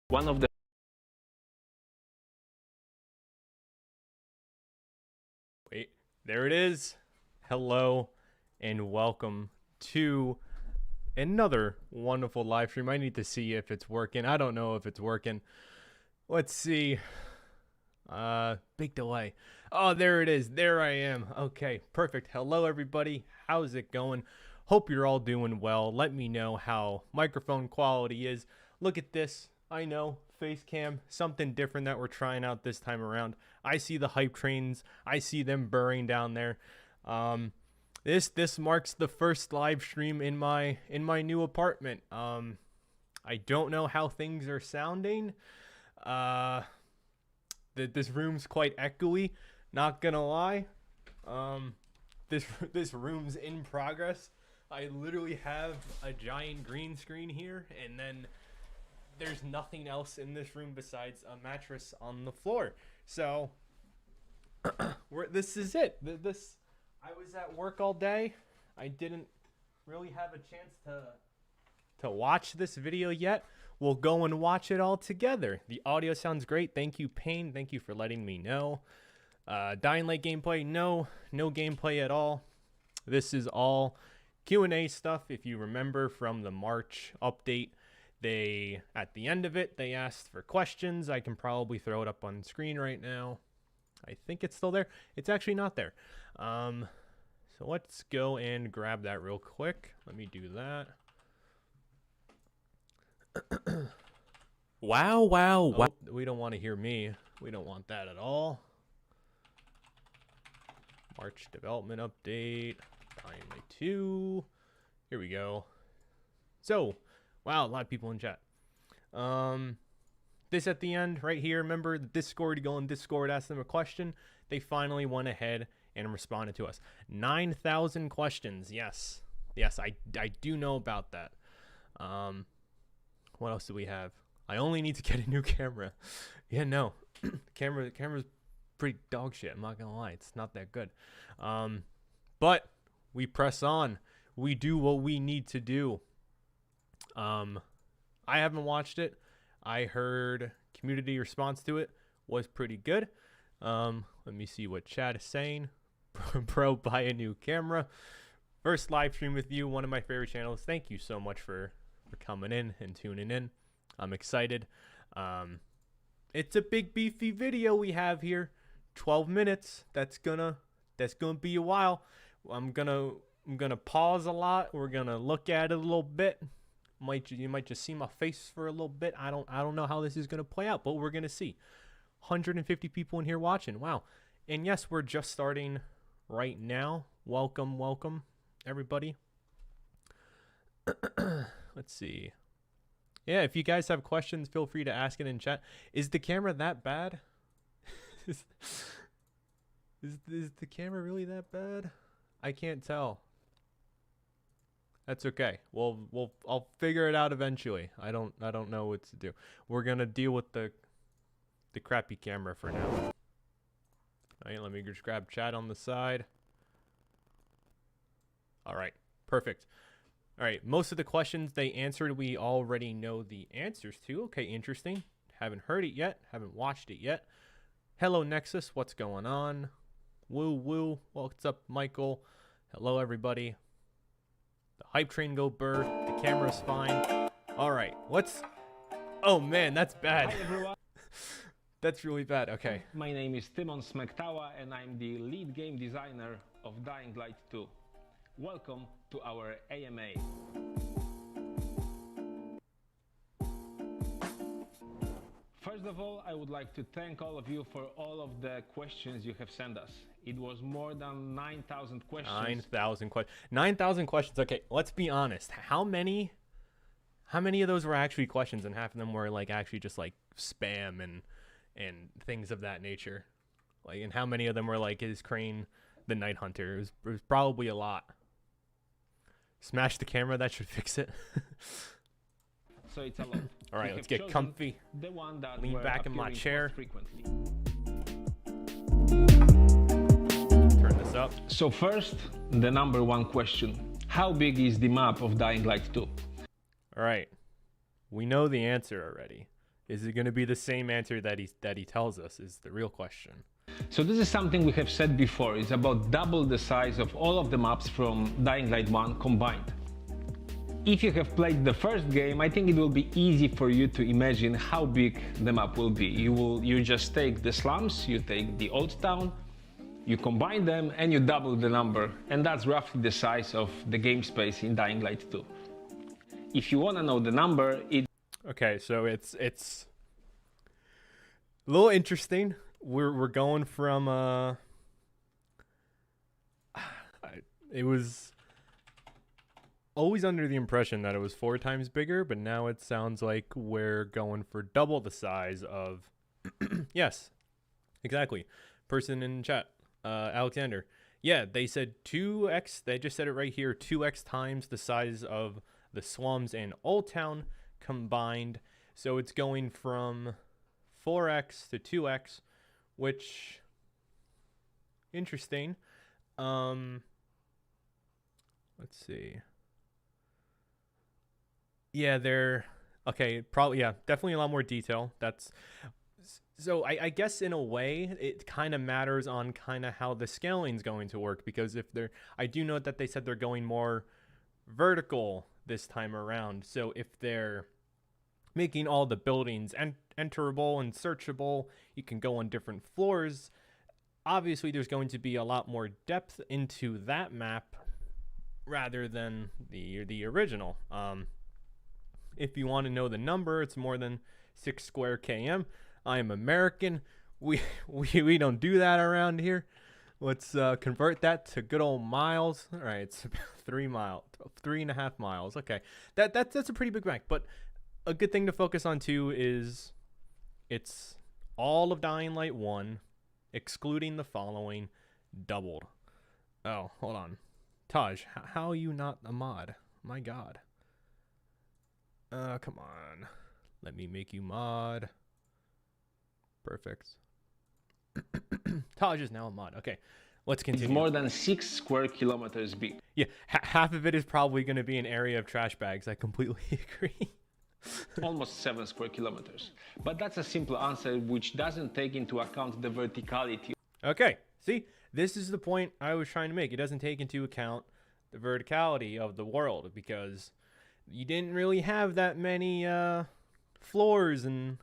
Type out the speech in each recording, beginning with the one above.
One of the Wait, there it is. Hello and welcome to another wonderful live stream. I need to see if it's working. I don't know if it's working. Let's see. Big delay. Oh, there it is. There I am. Okay, perfect. Hello everybody. How's it going? Hope you're all doing well. Let me know how microphone quality is. Look at this. I know, face cam, something different that we're trying out this time around. I see the hype trains. I see them burring down there. This marks the first live stream in my new apartment. I don't know how things are sounding. This room's quite echoey. Not gonna lie. This room's in progress. I literally have a giant green screen here, and then there's nothing else in this room besides a mattress on the floor. So this is it. I was at work all day. I didn't really have a chance to watch this video yet. We'll go and watch it all together. The audio sounds great. Thank you, Payne. Thank you for letting me know. Dying Light gameplay? No gameplay at all. This is all Q&A stuff. If you remember from the March update, at the end of it, they asked for questions. I can probably throw it up on screen right now. I think it's still there. It's actually not there. So let's go and grab that real quick. Let me do that. Wow. Oh, we don't want to hear me. We don't want that at all. March development update. Dying Light 2. Here we go. So, wow, a lot of people in chat. This at the end right here. Remember the Discord? You go in Discord, ask them a question. They finally went ahead and responded to us. 9,000 questions. Yes, I do know about that. What else do we have? I only need to get a new camera. Yeah, no, camera's pretty dog shit. I'm not gonna lie, it's not that good. But we press on. We do what we need to do. I haven't watched it. I heard community response to it was pretty good. Let me see what chat is saying. Bro, buy a new camera. First live stream with you, one of my favorite channels. Thank you so much for coming in and tuning in. I'm excited. It's a big beefy video we have here. 12 minutes. That's gonna be a while. I'm gonna pause a lot. We're gonna look at it a little bit. You might just see my face for a little bit. I don't know how this is gonna play out, but we're gonna see. 150 people in here watching. Wow. And yes, we're just starting right now. Welcome everybody. Let's see. Yeah, if you guys have questions, feel free to ask it in chat. Is the camera that bad? is the camera really that bad? I can't tell. That's okay. I'll figure it out eventually. I don't know what to do. We're gonna deal with the crappy camera for now. All right, let me just grab chat on the side. All right, perfect. All right, most of the questions they answered, we already know the answers to. Okay, interesting. Haven't heard it yet. Haven't watched it yet. Hello, Nexus. What's going on? Woo. What's up, Michael? Hello, everybody. The hype train go burr. The camera's fine. All right, Oh, man, that's bad. Hi everyone. That's really bad. Okay. My name is Tymon Smektawa and I'm the lead game designer of Dying Light 2. Welcome to our AMA. First of all, I would like to thank all of you for all of the questions you have sent us. It was more than 9,000 questions. 9,000 questions. 9,000 questions. Okay, let's be honest. How many of those were actually questions, and half of them were like actually just like spam and things of that nature? Like, and how many of them were like, is Crane the Night Hunter? It was probably a lot. Smash the camera, that should fix it. So it's a lot. All right, let's get comfy. The one that Lean back in my chair. Frequently. Turn this up. So first, the number one question. How big is the map of Dying Light 2? All right. We know the answer already. Is it going to be the same answer that he tells us is the real question. So this is something we have said before. It's about double the size of all of the maps from Dying Light 1 combined. If you have played the first game, I think it will be easy for you to imagine how big the map will be. You just take the slums, you take the old town, you combine them and you double the number, and that's roughly the size of the game space in Dying Light 2. If you want to know the number, okay, so it's a little interesting. We're going from it was always under the impression that it was 4 times bigger, but now it sounds like we're going for double the size of yes, exactly. Person in chat, Alexander. Yeah, they said 2x. They just said it right here, 2x times the size of the slums and Old Town combined. So it's going from 4x to 2x, which interesting. Let's see. Yeah, they're okay. Probably, yeah, definitely a lot more detail. That's so. I guess in a way, it kind of matters on kind of how the scaling is going to work, because if they're, I do note that they said they're going more vertical this time around. So if they're making all the buildings enterable and searchable, you can go on different floors. Obviously, there's going to be a lot more depth into that map rather than the original. If you want to know the number, it's more than 6 square km. I am American. We don't do that around here. Let's convert that to good old miles. All right, it's about 3.5 miles. Okay, that's a pretty big map. But a good thing to focus on too is it's all of Dying Light 1, excluding the following, doubled. Oh, hold on. Taj, how are you not a mod? My God. Come on. Let me make you mod. Perfect. Taj is now a mod. Okay, let's continue. It's more than 6 square kilometers big. Yeah, half of it is probably going to be an area of trash bags. I completely agree. Almost 7 square kilometers. But that's a simple answer which doesn't take into account the verticality. Okay, see, this is the point I was trying to make. It doesn't take into account the verticality of the world, because you didn't really have that many floors and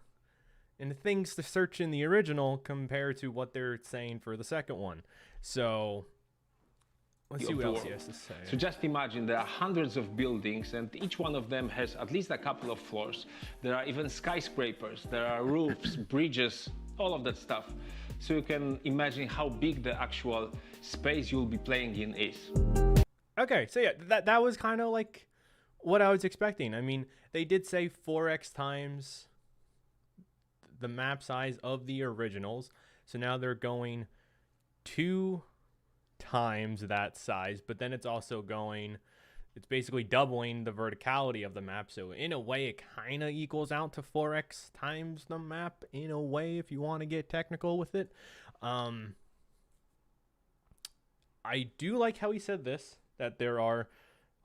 things to search in the original compared to what they're saying for the second one. So let's see what else he has to say. So just imagine there are hundreds of buildings and each one of them has at least a couple of floors. There are even skyscrapers, there are roofs, bridges, all of that stuff. So you can imagine how big the actual space you'll be playing in is. Okay, so yeah, that was kind of like what I was expecting. I mean, they did say 4x times the map size of the originals. So now they're going 2 times that size, but then it's also going, it's basically doubling the verticality of the map. So in a way, it kind of equals out to 4x times the map in a way, if you want to get technical with it. I do like how he said this, that there are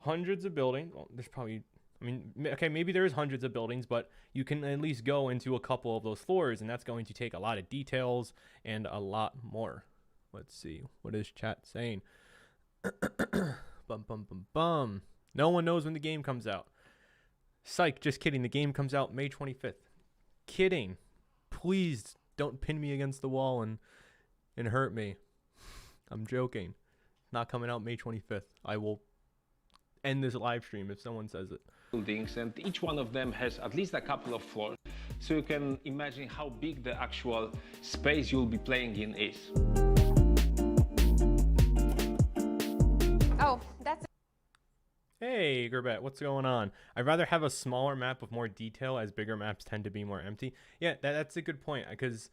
hundreds of buildings. Well, there's probably, I mean, okay, maybe there is hundreds of buildings, but you can at least go into a couple of those floors, and that's going to take a lot of details and a lot more. Let's see. What is chat saying? Bum, bum, bum, bum. No one knows when the game comes out. Psych, just kidding. The game comes out May 25th. Kidding. Please don't pin me against the wall and hurt me. I'm joking. Not coming out May 25th. I will end this live stream if someone says it. Buildings, and each one of them has at least a couple of floors. So you can imagine how big the actual space you'll be playing in is. Oh, that's... Hey, Gerbet, what's going on? I'd rather have a smaller map with more detail, as bigger maps tend to be more empty. Yeah, that's a good point, because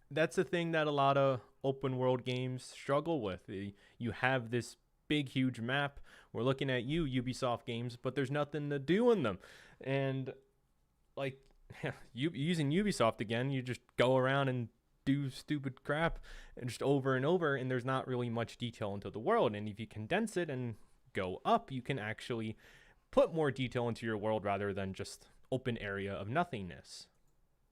that's the thing that a lot of open world games struggle with. You have this big, huge map. We're looking at Ubisoft games, but there's nothing to do in them. And like, using Ubisoft again, you just go around and do stupid crap and just over and over, and there's not really much detail into the world. And if you condense it and go up, you can actually put more detail into your world rather than just open area of nothingness.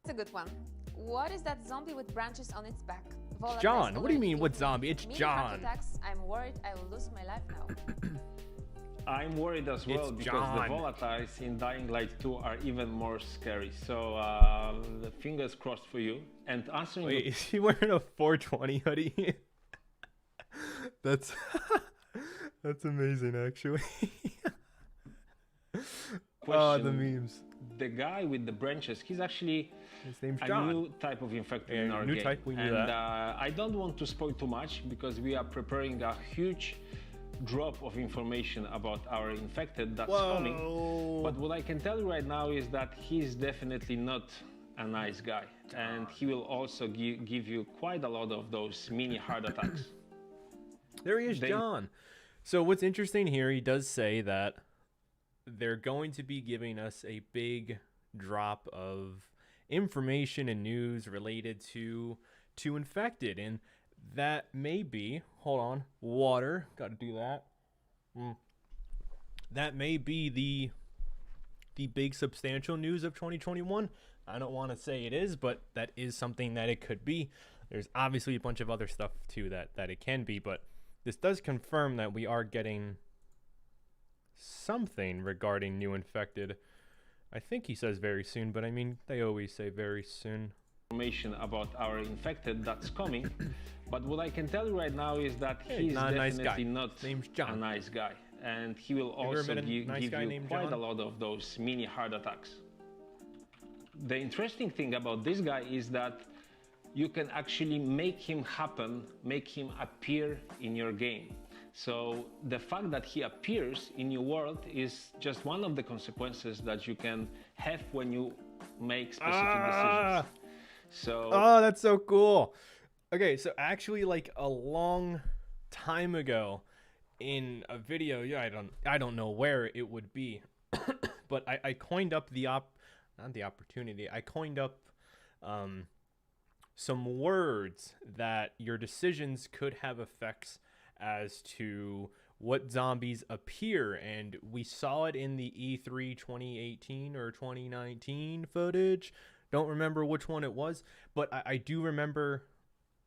That's a good one. What is that zombie with branches on its back? Volatiles John, what do you already mean, what killed zombie? It's many heart John. attacks. I'm worried I will lose my life now. I'm worried as well It's because John. the volatiles in Dying Light 2 are even more scary. So the fingers crossed for you. And answering Wait, is he wearing a 420 hoodie? That's that's amazing, actually. Oh, the memes. the guy with the branches, he's actually His name's a John. new type of infected in our new game. type, we knew and that. I don't want to spoil too much because we are preparing a huge drop of information about our infected that's coming. But what I can tell you right now is that he's definitely not a nice guy, and he will also give you quite a lot of those mini heart attacks. There he is, John. So what's interesting here, he does say that they're going to be giving us a big drop of information and news related to infected, and that may be, hold on, water, got to do that. That may be the big substantial news of 2021. I don't want to say it is, but that is something that it could be. There's obviously a bunch of other stuff too that it can be, but this does confirm that we are getting something regarding new infected. I think he says very soon, but I mean, they always say very soon. Information about our infected that's coming. But what I can tell you right now is that he's not a nice definitely guy. not His name's John. a nice guy. And he will ever also met a nice give guy you named quite John? a lot of those mini heart attacks. The interesting thing about this guy is that you can actually make him happen, make him appear in your game. So the fact that he appears in your world is just one of the consequences that you can have when you make specific decisions. So Oh, that's so cool. Okay, so actually, like a long time ago in a video, yeah, I don't know where it would be, but I coined up I coined up some words that your decisions could have effects as to what zombies appear, and we saw it in the E3 2018 or 2019 footage. Don't remember which one it was, but I do remember,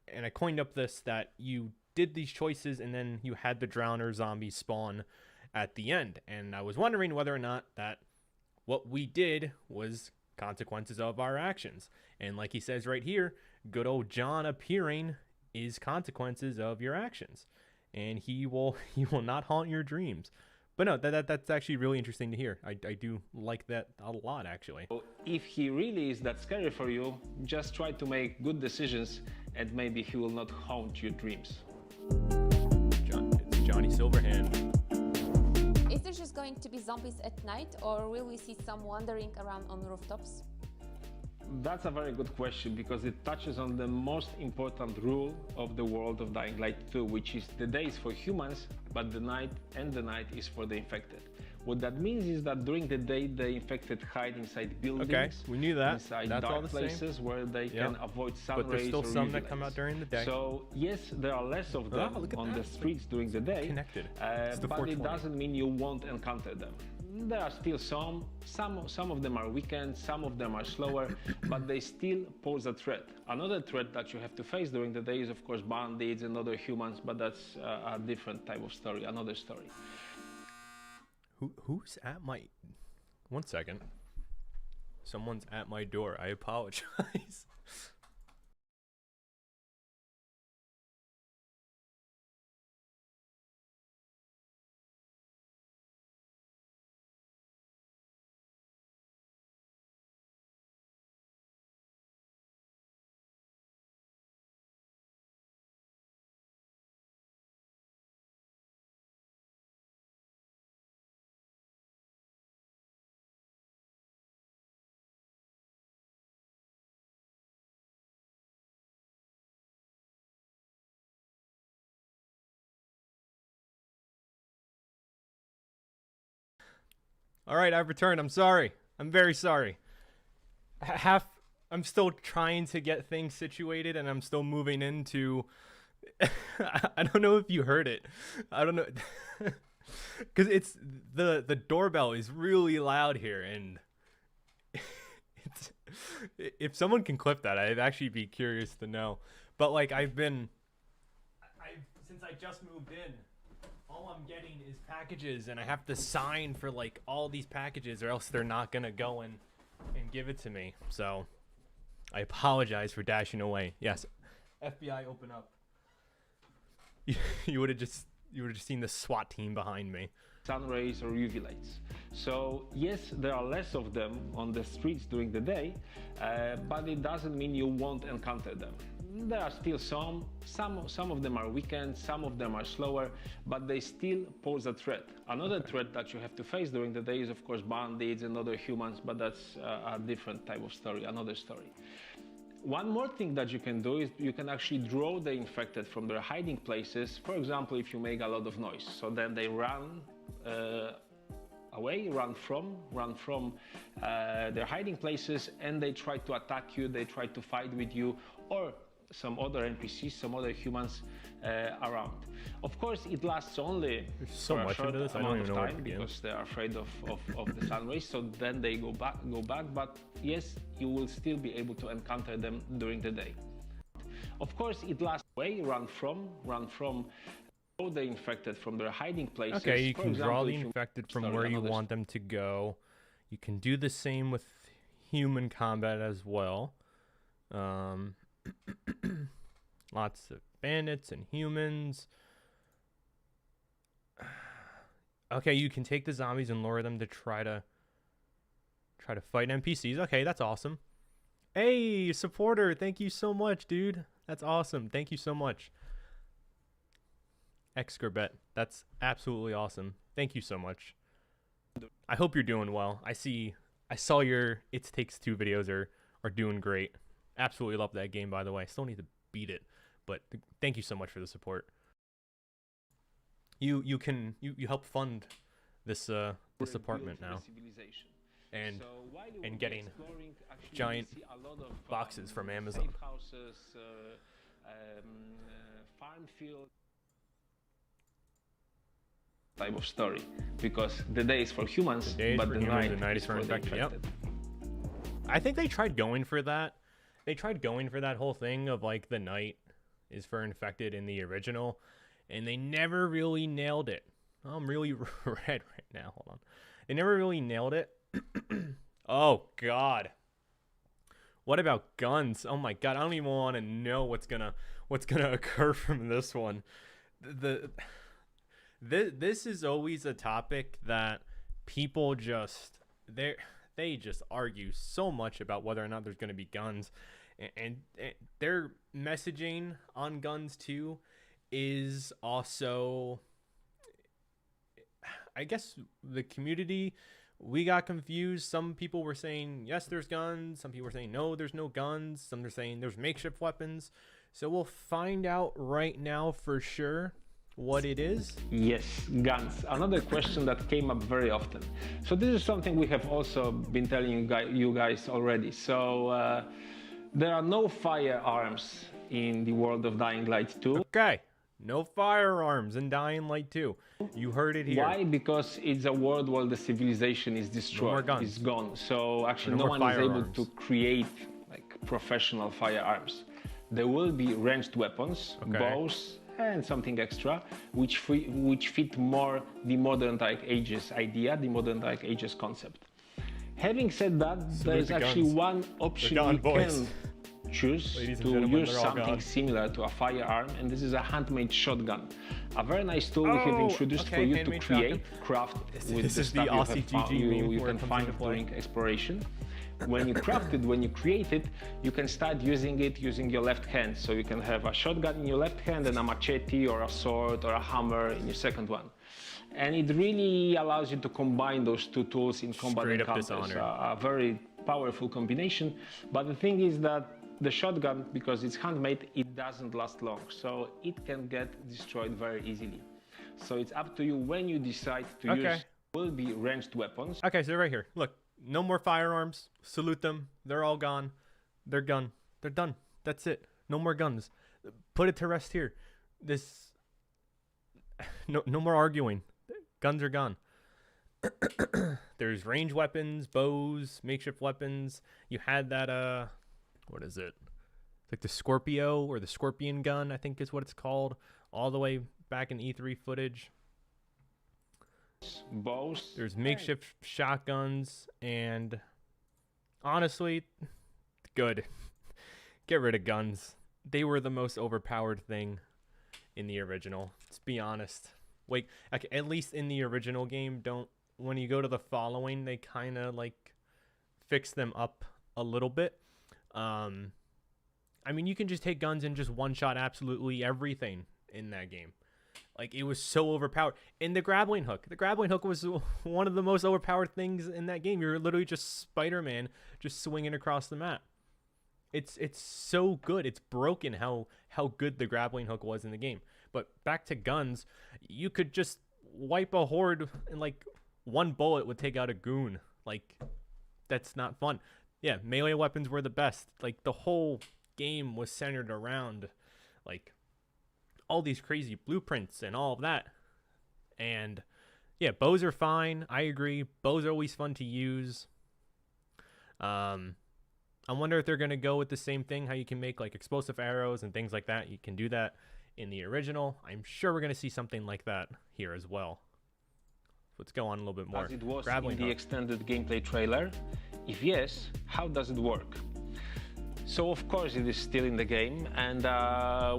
and I coined up this, that you did these choices and then you had the drowner zombie spawn at the end, and I was wondering whether or not that what we did was consequences of our actions. And like he says right here, good old John appearing is consequences of your actions, and he will not haunt your dreams. But no, that's actually really interesting to hear. I do like that a lot, actually. if he really is that scary for you, just try to make good decisions and maybe he will not haunt your dreams. It's Johnny Silverhand. Is there just going to be zombies at night, or will we see some wandering around on rooftops? That's a very good question because it touches on the most important rule of the world of Dying Light 2, which is the day is for humans, but the night is for the infected. What that means is that during the day, the infected hide inside buildings, Okay, we knew that. inside That's all dark the places same. where they can avoid sun But there's rays still or some UV that come rays. out during the day. So yes, there are less of them look at on that. the streets during the day, Connected. It's the but 420. it doesn't mean you won't encounter them. There are still some of them are weakened, some of them are slower, but they still pose a threat. Another threat that you have to face during the day is of course bandits and other humans, but that's a different type of story, another story. Who's at my... One second. Someone's at my door. I apologize. All right, I've returned. I'm sorry. I'm very sorry. I'm still trying to get things situated, and I'm still moving into... I don't know if you heard it. I don't know. Because it's... The doorbell is really loud here, and If someone can clip that, I'd actually be curious to know. But like since I just moved in, all I'm getting is packages, and I have to sign for like all these packages, or else they're not gonna go and give it to me. So I apologize for dashing away. Yes, FBI, open up. You would have just seen the SWAT team behind me. Sun rays or UV lights. So yes, there are less of them on the streets during the day, but it doesn't mean you won't encounter them. There are still some of them are weakened, some of them are slower, but they still pose a threat. Another threat that you have to face during the day is of course bandits and other humans, but that's a different type of story, another story. One more thing that you can do is you can actually draw the infected from their hiding places. For example, if you make a lot of noise, so then they run away, run from their hiding places, and they try to attack you, they try to fight with you, or some other NPCs, some other humans around. Of course, it lasts only so for a much short into this. I amount don't even of know where to time begin. because they are afraid of the sun rays. So then they go back. But yes, you will still be able to encounter them during the day. Of course, it lasts away, run from the infected from their hiding places. Okay, you For can draw example, the if you- infected from Sorry, where you another- want them to go. You can do the same with human combat as well. Lots of bandits and humans. Okay, you can take the zombies and lure them to try to fight NPCs. Okay, that's awesome. Hey, supporter, thank you so much, dude. That's awesome. Thank you so much. Excrabet, that's absolutely awesome. Thank you so much. I hope you're doing well. I saw your It Takes Two videos are doing great. Absolutely love that game, by the way. I still need to beat it, but thank you so much for the support. You help fund this this apartment now, and getting giant boxes from Amazon. Safe houses, farm field type of story, because the day is for humans, but the night is for the infected. Yep. infected. I think they tried going for that. They tried going for that whole thing of like the night is for infected in the original, and they never really nailed it. Oh, I'm really red right now. Hold on. They never really nailed it. Oh God. What about guns? Oh my God. I don't even want to know what's gonna occur from this one. This is always a topic that people they just argue so much about whether or not there's going to be guns, and their messaging on guns too is also, I guess, the community, we got confused. Some people were saying yes, there's guns. Some people were saying no, there's no guns. Some are saying there's makeshift weapons. So we'll find out right now for sure what it is. Yes, guns. Another question that came up very often. So this is something we have also been telling you guys already. So there are no firearms in the world of Dying Light 2. Okay, no firearms in Dying Light 2. You heard it here. Why? Because it's a world where the civilization is destroyed, it's gone. So actually no one is able to create like professional firearms. There will be ranged weapons, bows, and something extra, which fit more the modern Dark Ages idea, the modern Dark Ages concept. Having said that, there's actually one option you can choose to use something similar to a firearm, and this is a handmade shotgun. A very nice tool we have introduced for you to craft with the stuff you can find during exploration. When you craft it, when you create it, you can start using it using your left hand. So you can have a shotgun in your left hand and a machete or a sword or a hammer in your second one. And it really allows you to combine those two tools in combat encounters. A very powerful combination. But the thing is that the shotgun, because it's handmade, it doesn't last long. So it can get destroyed very easily. So it's up to you when you decide to use will be ranged weapons. Okay, so right here, look. No more firearms. Salute them. They're all gone. They're gone. They're done. That's it. No more guns. Put it to rest here. No more arguing. Guns are gone. There's range weapons, bows, makeshift weapons. You had that what is it? Like the Scorpio or the Scorpion gun, I think is what it's called, all the way back in E3 footage. Bows. There's makeshift shotguns, and honestly, good. Get rid of guns. They were the most overpowered thing in the original. Let's be honest. Wait, at least in the original game, when you go to the following, they kind of like fix them up a little bit. I mean, you can just take guns and just one-shot absolutely everything in that game. Like, it was so overpowered. And the grappling hook. The grappling hook was one of the most overpowered things in that game. You're literally just Spider-Man just swinging across the map. It's so good. It's broken how good the grappling hook was in the game. But back to guns, you could just wipe a horde and, like, one bullet would take out a goon. Like, that's not fun. Yeah, melee weapons were the best. Like, the whole game was centered around like all these crazy blueprints and all of that. And yeah, bows are fine. I agree. Bows are always fun to use. I wonder if they're going to go with the same thing, how you can make like explosive arrows and things like that. You can do that in the original. I'm sure we're going to see something like that here as well. Let's go on a little bit more. As it was Grappling in the hook. extended gameplay trailer? If yes, how does it work? So of course it is still in the game, and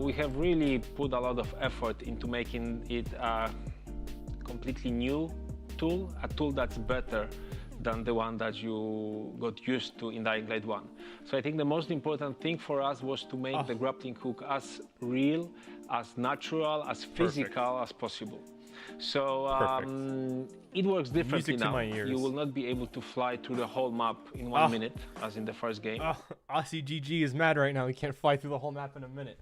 we have really put a lot of effort into making it a completely new tool, a tool that's better than the one that you got used to in Dying Light 1. So I think the most important thing for us was to make the grappling hook as real, as natural, as physical as possible. So it works differently now. You will not be able to fly through the whole map in 1 minute, as in the first game. Aussie GG is mad right now. He can't fly through the whole map in a minute.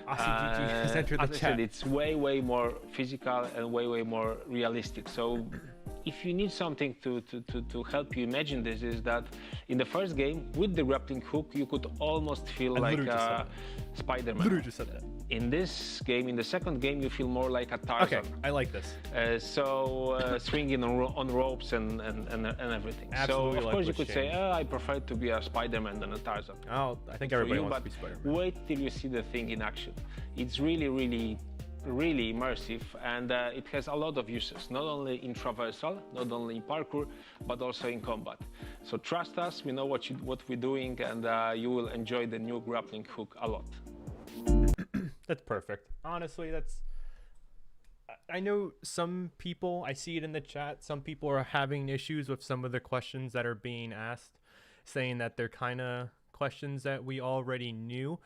Aussie GG has entered the as chat. I said, it's way more physical and way more realistic. So if you need something to help you imagine this, is that in the first game, with the grappling hook, you could almost feel like Spider-Man. Literally just said that. In this game, in the second game, you feel more like a Tarzan. Okay, I like this. Swinging on ropes and everything. Absolutely. So of course you could say, I prefer to be a Spider-Man than a Tarzan. Oh, I think everybody wants to be Spider-Man. Wait till you see the thing in action. It's really immersive, and it has a lot of uses, not only in traversal, not only in parkour, but also in combat. So trust us, we know what we're doing, and you will enjoy the new grappling hook a lot. That's perfect. Honestly, I know some people, I see it in the chat, some people are having issues with some of the questions that are being asked, saying that they're kind of questions that we already knew.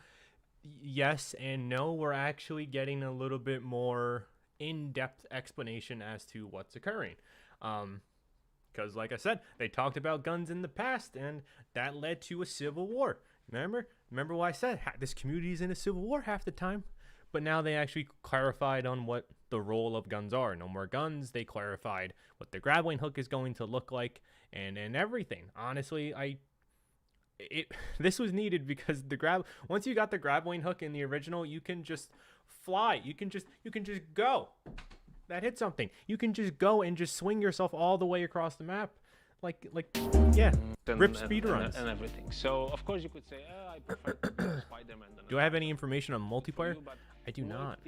Yes and no, we're actually getting a little bit more in-depth explanation as to what's occurring. Because like I said, they talked about guns in the past, and that led to a civil war. Remember what I said? This community is in a civil war half the time. But now they actually clarified on what the role of guns are. No more guns. They clarified what the grappling hook is going to look like, and everything. Honestly, this was needed because once you got the grappling hook in the original, you can just fly. You can just go. That hit something. You can just go and just swing yourself all the way across the map. Yeah, rip speedruns and everything. So of course you could say, I prefer Spider-Man than Do I have any information on multiplayer? I do not.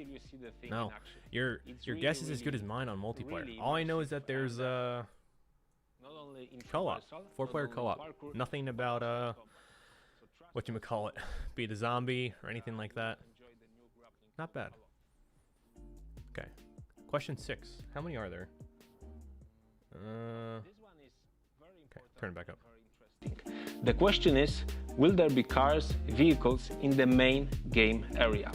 No, your guess is as good as mine on multiplayer. All I know is that there's co-op, 4-player co-op. Nothing about whatchamacallit, be the zombie or anything like that. Not bad. Okay, question 6. How many are there? Okay, turn it back up. The question is, will there be cars, vehicles in the main game area?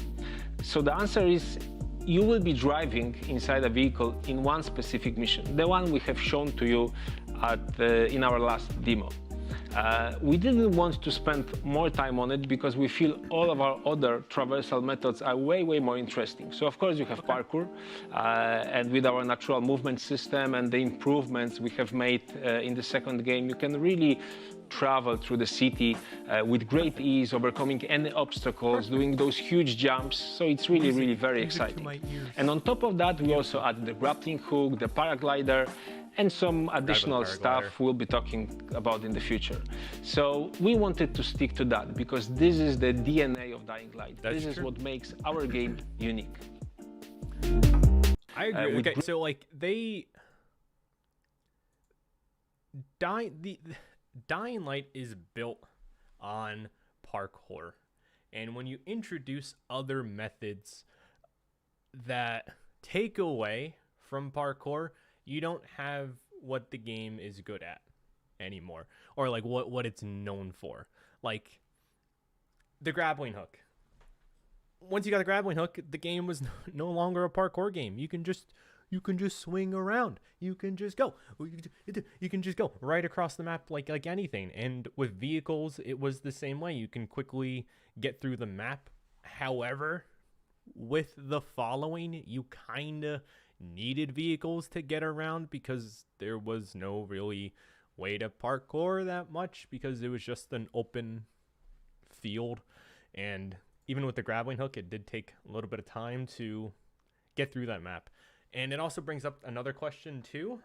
So the answer is, you will be driving inside a vehicle in one specific mission, the one we have shown to you in our last demo. We didn't want to spend more time on it because we feel all of our other traversal methods are way more interesting. So of course you have parkour, and with our natural movement system and the improvements we have made in the second game, you can really travel through the city with great ease, overcoming any obstacles, doing those huge jumps. So it's really very exciting. And on top of that, we also added the grappling hook, the paraglider, and some additional paraglider. stuff we'll be talking about in the future. So we wanted to stick to that because this is the DNA of Dying Light. That's this true. is what makes our game unique. I agree. Okay, so like Dying Light is built on parkour, and when you introduce other methods that take away from parkour, you don't have what the game is good at anymore, or like what it's known for. Like the grappling hook. Once you got the grappling hook, the game was no longer a parkour game. You can just swing around. You can just go. You can just go right across the map like anything. And with vehicles, it was the same way. You can quickly get through the map. However, with the following, you kind of needed vehicles to get around because there was no really way to parkour that much because it was just an open field. And even with the grappling hook, it did take a little bit of time to get through that map. And it also brings up another question too.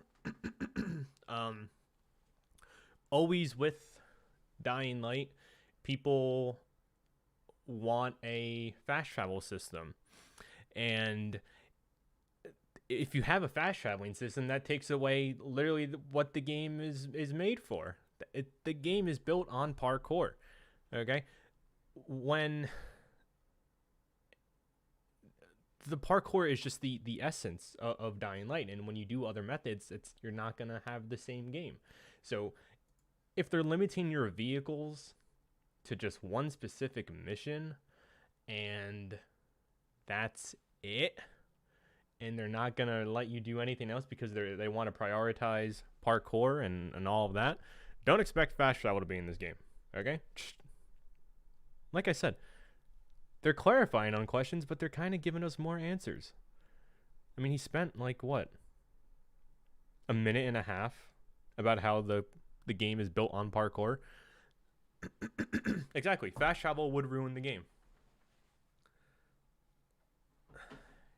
Always with Dying Light, people want a fast travel system. And if you have a fast traveling system, that takes away literally what the game is made for. The game is built on parkour. Okay? When the parkour is just the essence of Dying Light, and when you do other methods, you're not gonna have the same game. So if they're limiting your vehicles to just one specific mission and that's it, and they're not gonna let you do anything else because they want to prioritize parkour and all of that, don't expect fast travel to be in this game. Okay? Like I said, they're clarifying on questions, but they're kind of giving us more answers. I mean, he spent like what, a minute and a half about how the game is built on parkour. Exactly. Fast travel would ruin the game.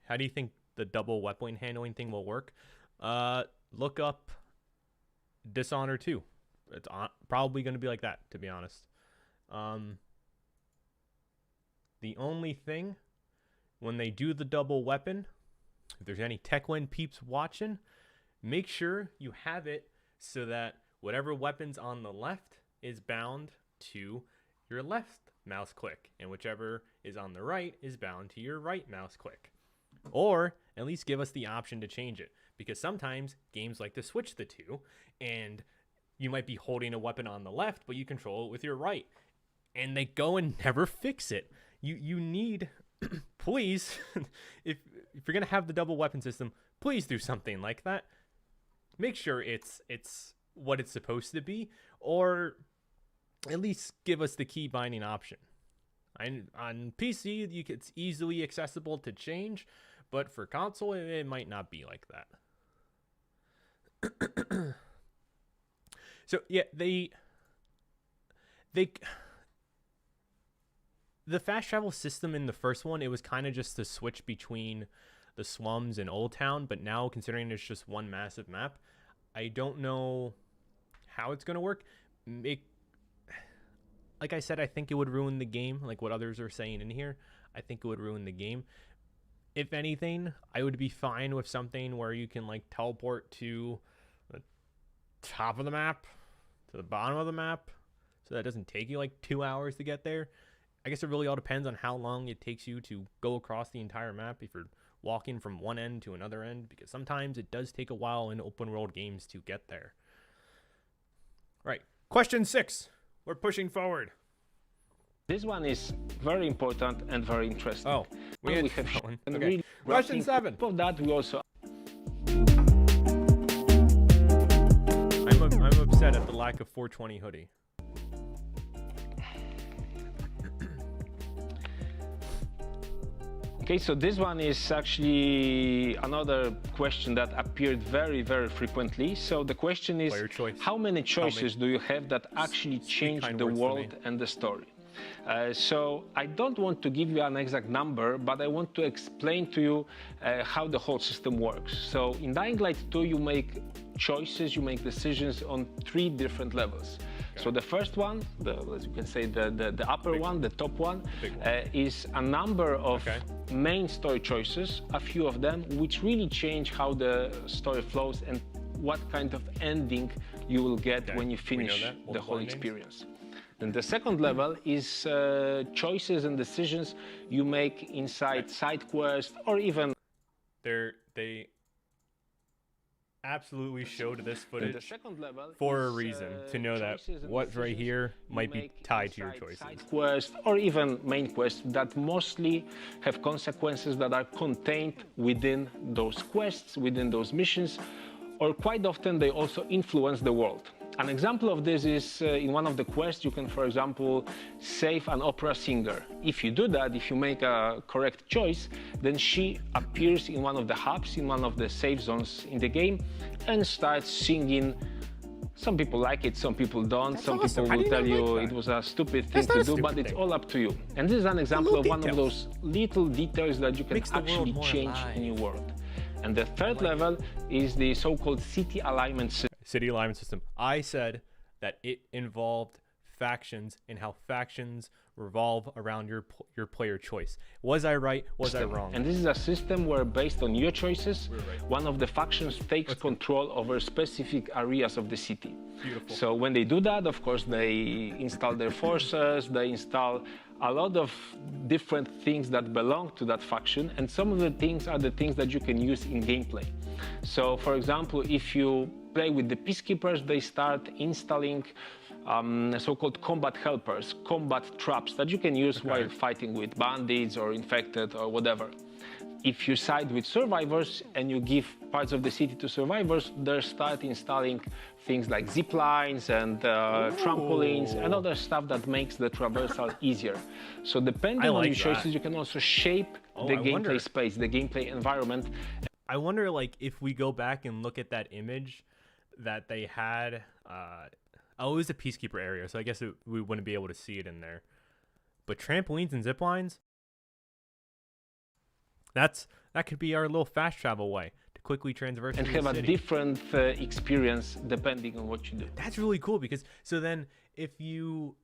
How do you think the double weapon handling thing will work? Look up Dishonored 2. It's probably going to be like that, to be honest. The only thing, when they do the double weapon, if there's any Techland peeps watching, make sure you have it so that whatever weapon's on the left is bound to your left mouse click, and whichever is on the right is bound to your right mouse click. Or at least give us the option to change it, because sometimes games like to switch the two, and you might be holding a weapon on the left, but you control it with your right, and they go and never fix it. You need, please, if you're gonna have the double weapon system, please do something like that. Make sure it's what it's supposed to be, or at least give us the key binding option. On PC, it's easily accessible to change, but for console, it might not be like that. So yeah, the fast travel system in the first one, it was kind of just to switch between the slums and Old Town, but now considering it's just one massive map, I don't know how it's going to work. Like I said, I think it would ruin the game, like what others are saying in here. I think it would ruin the game. If anything, I would be fine with something where you can like teleport to the top of the map, to the bottom of the map, so that doesn't take you like 2 hours to get there. I guess it really all depends on how long it takes you to go across the entire map if you're walking from one end to another end, because sometimes it does take a while in open world games to get there. Right. Question 6. We're pushing forward. This one is very important and very interesting. Oh, we have that one. Okay. Question 7. For that, we also. I'm upset at the lack of 420 hoodie. Okay, so this one is actually another question that appeared very, very frequently. So the question is, how many choices do you have that actually change the world and the story? So I don't want to give you an exact number, but I want to explain to you how the whole system works. So in Dying Light 2, you make choices, you make decisions on 3 different levels. Okay. So the first one, as you can say, the upper one, the top one, is a number of main story choices, a few of them, which really change how the story flows and what kind of ending you will get when you finish the whole experience. Then the second level is choices and decisions you make inside side quests, or even they absolutely showed this footage for a reason, to know that what's right here might be tied to your choices. Side quests or even main quests that mostly have consequences that are contained within those quests, within those missions, or quite often they also influence the world. An example of this is in one of the quests you can, for example, save an opera singer. If you do that, if you make a correct choice, then she appears in one of the hubs, in one of the safe zones in the game, and starts singing. Some people like it, some people don't. Some people will tell you it was a stupid thing to do, but it's all up to you. And this is an example of one of those little details that you can actually change in your world. And the third level is the so-called city alignment system. City alignment system. I said that it involved factions and how factions revolve around your player choice. Was I right? Was I wrong? And this is a system where, based on your choices, one of the factions takes control over specific areas of the city. Beautiful. So when they do that, of course, they install their forces, they install a lot of different things that belong to that faction, and some of the things are the things that you can use in gameplay. So, for example, if you play with the peacekeepers, they start installing so-called combat helpers, combat traps that you can use while fighting with bandits or infected or whatever. If you side with survivors and you give parts of the city to survivors, they start installing things like zip lines and trampolines and other stuff that makes the traversal easier. So depending on your choices, you can also shape the gameplay space, the gameplay environment. I wonder, like, if we go back and look at that image that they had, it was a peacekeeper area, so I guess we wouldn't be able to see it in there. But trampolines and zip lines, that could be our little fast travel way to quickly traverse and have a different experience depending on what you do. That's really cool, because so then if you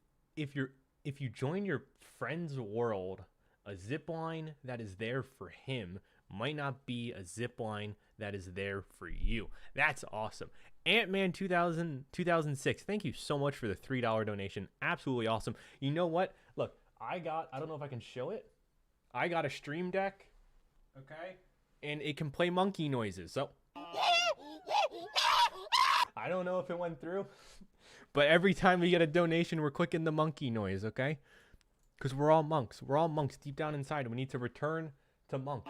join your friend's world, a zip line that is there for him might not be a zip line that is there for you. That's awesome. Ant-Man 2006, thank you so much for the $3 donation. Absolutely awesome. You know what? Look, I don't know if I can show it. I got a Stream Deck, okay? And it can play monkey noises. So I don't know if it went through, but every time we get a donation, we're clicking the monkey noise, okay? Because we're all monks. We're all monks deep down inside. We need to return to monk.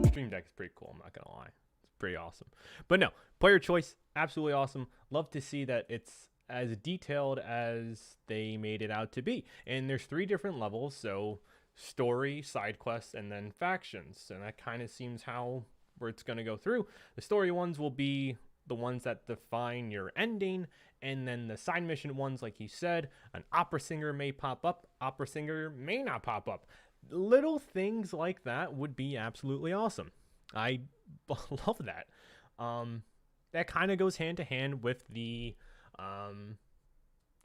Stream Deck is pretty cool, I'm not gonna lie. It's pretty awesome. But no, player choice, absolutely awesome. Love to see that it's as detailed as they made it out to be. And there's 3 different levels, so story, side quests, and then factions. And that kind of seems where it's gonna go through. The story ones will be the ones that define your ending, and then the side mission ones, like you said, an opera singer may pop up, opera singer may not pop up. Little things like that would be absolutely awesome. I love that. That kind of goes hand to hand with the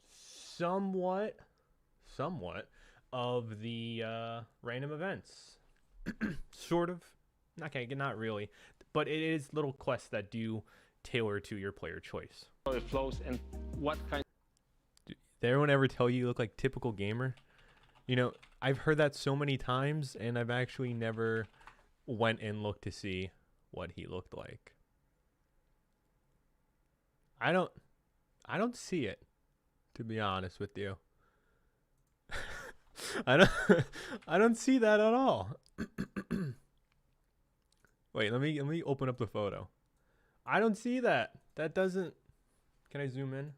somewhat of the random events. Sort of. Okay, not really, but it is little quests that do tailor to your player choice. It flows and what kind. Did everyone ever tell you look like typical gamer? You know, I've heard that so many times, and I've actually never went and looked to see what he looked like. I don't see it, to be honest with you. I don't see that at all. Wait, let me open up the photo. I don't see that. That doesn't. Can I zoom in?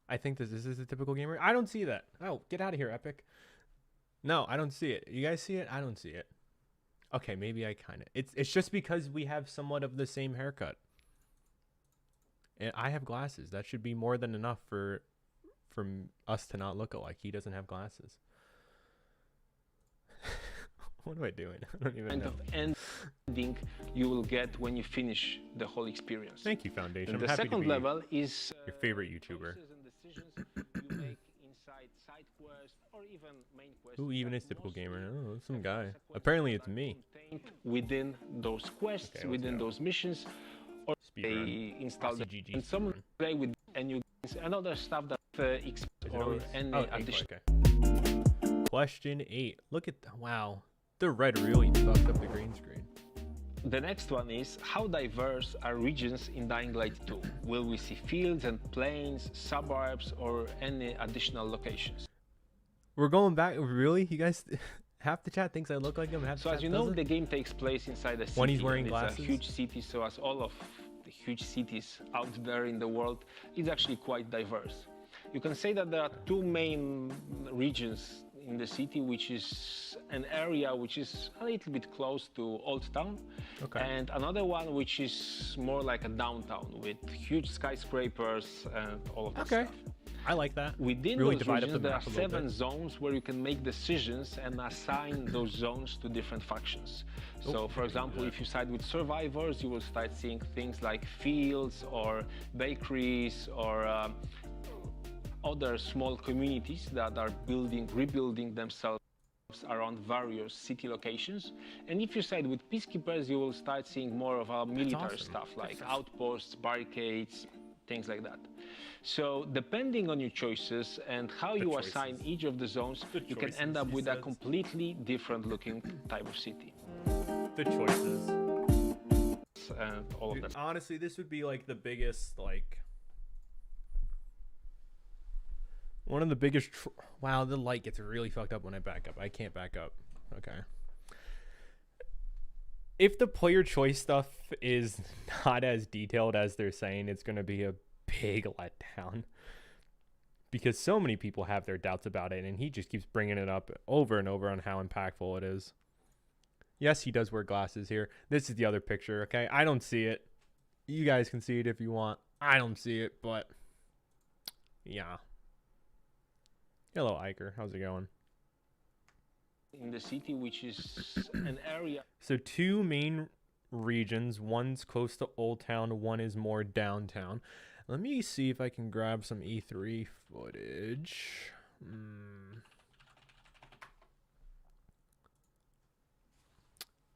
I think this is a typical gamer. I don't see that. Oh, get out of here, Epic. No, I don't see it. You guys see it? I don't see it. Okay, maybe I kind of. It's just because we have somewhat of the same haircut. And I have glasses. That should be more than enough for us to not look alike. He doesn't have glasses. What am I doing? I don't even know. Kind of ending you will get when you finish the whole experience. Thank you, Foundation. And I'm the happy to second be level is your favorite YouTuber. choices and decisions you make inside side quests or even main quests. Who even that is Typical most Gamer? people Oh, some have guy. as a quest Apparently it's that me. contained within those quests, Okay, let's within go. those missions, or Speedrun. they install them. CGG And someone speedrun. play with and you and other stuff that Is it or always- any oh, eight, additional. okay. Question 8. Look at wow. The red really fucked up the green screen. The next one is, how diverse are regions in Dying Light 2? Will we see fields and plains, suburbs, or any additional locations? We're going back. Really? You guys, half the chat thinks I look like him. Half So the as chat you know, doesn't? the game takes place inside a city. When he's wearing and glasses? It's a huge city, so as all of the huge cities out there in the world, it's actually quite diverse. You can say that there are two main regions in the city, which is an area which is a little bit close to Old Town, Okay. and another one which is more like a downtown with huge skyscrapers and all of that Okay. stuff. I like that. Within Really those divide up regions, the there are map a little 7 bit. zones where you can make decisions and assign those zones to different factions. So, for example, if you side with survivors, you will start seeing things like fields or bakeries or other small communities that are rebuilding themselves around various city locations. And if you side with peacekeepers, you will start seeing more of our military awesome. stuff like outposts, barricades, things like that. So depending on your choices and how you assign each of the zones, you can end up with a completely different looking type of city. The choices. And all of that. Honestly, this would be like the biggest, like, one of the biggest. Wow, the light gets really fucked up when I back up. I can't back up. Okay. If the player choice stuff is not as detailed as they're saying, it's going to be a big letdown. Because so many people have their doubts about it, and he just keeps bringing it up over and over on how impactful it is. Yes, he does wear glasses here. This is the other picture, okay? I don't see it. You guys can see it if you want. I don't see it, but yeah. Hello, Iker. How's it going? In the city, which is an area. So 2 main regions. One's close to Old Town. One is more downtown. Let me see if I can grab some E3 footage.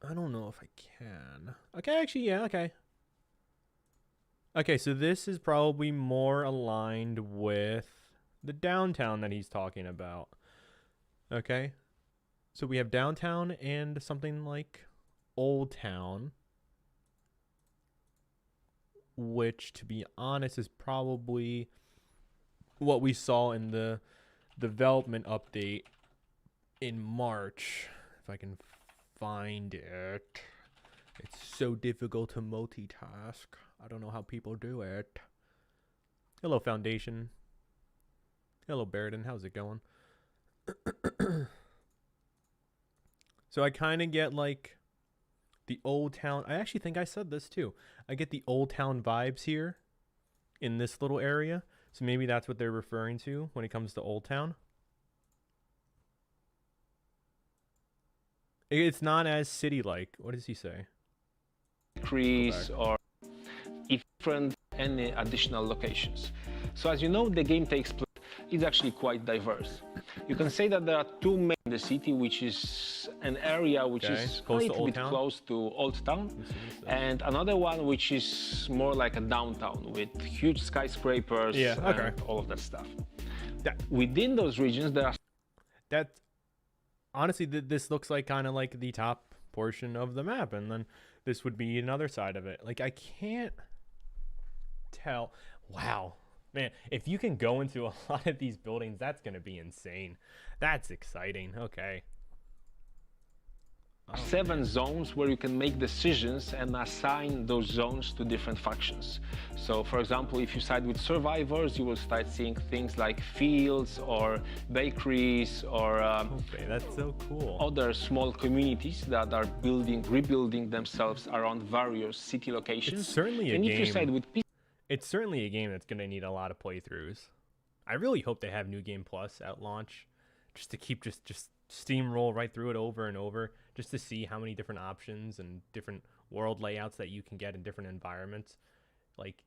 I don't know if I can. Okay, actually, yeah, okay. Okay, so this is probably more aligned with the downtown that he's talking about. Okay. So we have downtown and something like Old Town, which, to be honest, is probably what we saw in the development update in March. If I can find it. It's so difficult to multitask. I don't know how people do it. Hello, Foundation. Hello, Barrington. How's it going? So I kind of get like the Old Town. I actually think I said this too. I get the Old Town vibes here in this little area. So maybe that's what they're referring to when it comes to Old Town. It's not as city-like. What does he say? Increase or different any additional locations. So as you know, the game takes place is actually quite diverse. You can say that there are 2 main in the city, which is an area which is a little bit close to Old Town, and another one which is more like a downtown with huge skyscrapers and all of that stuff. Within those regions, there are honestly, this looks like kind of like the top portion of the map, and then this would be another side of it. Like, I can't tell. Wow. Man, if you can go into a lot of these buildings, that's going to be insane. That's exciting. Okay. 7 zones where you can make decisions and assign those zones to different factions. So, for example, if you side with survivors, you will start seeing things like fields or bakeries or okay, that's so cool. Other small communities that are rebuilding themselves around various city locations. It's certainly a and game. If you side with it's certainly a game that's going to need a lot of playthroughs. I really hope they have New Game Plus at launch, just to keep just steamroll right through it over and over, just to see how many different options and different world layouts that you can get in different environments. Like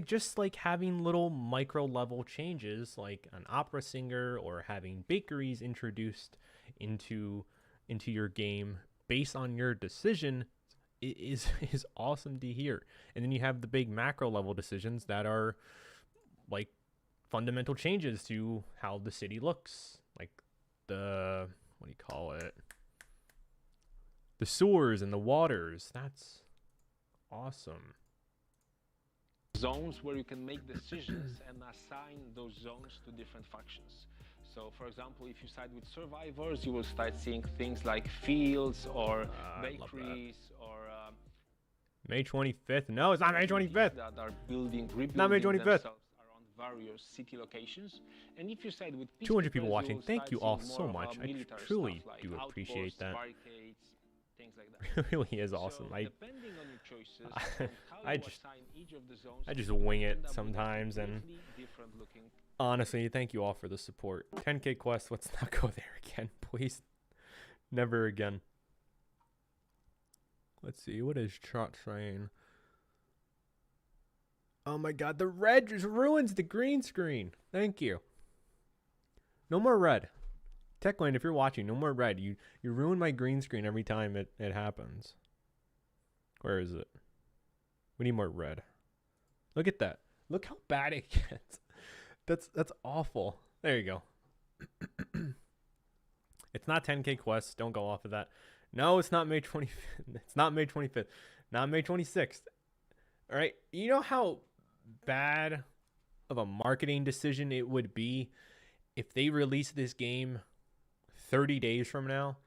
just like having little micro level changes, like an opera singer, or having bakeries introduced into your game based on your decision is awesome to hear. And then you have the big macro level decisions that are like fundamental changes to how the city looks, like the, what do you call it, the sewers and the waters. That's awesome. Zones where you can make decisions and assign those zones to different factions. So, for example, if you side with survivors, you will start seeing things like fields or bakeries or May 25th. No, it's not May 25th. That are rebuilding not May 25th. themselves around various city locations. And if you side with 200 people peacekeepers, watching. you will Thank start you all seeing so more of much. I military truly stuff like do appreciate outposts, that. barricades, things like that. It really is awesome. So, depending on your choices, and how I you just assign each of the zones, I just wing you it end up with sometimes, and completely different looking. honestly, thank you all for the support. 10K quest, let's not go there again, please. Never again. Let's see, what is Trot saying? Oh my god, the red just ruins the green screen. Thank you. No more red. Techland, if you're watching, no more red. You ruin my green screen every time it happens. Where is it? We need more red. Look at that. Look how bad it gets. That's awful. There you go. It's not 10K quests. Don't go off of that. No, it's not May 25th. It's not May 25th. Not May 26th. All right. You know how bad of a marketing decision it would be if they released this game 30 days from now?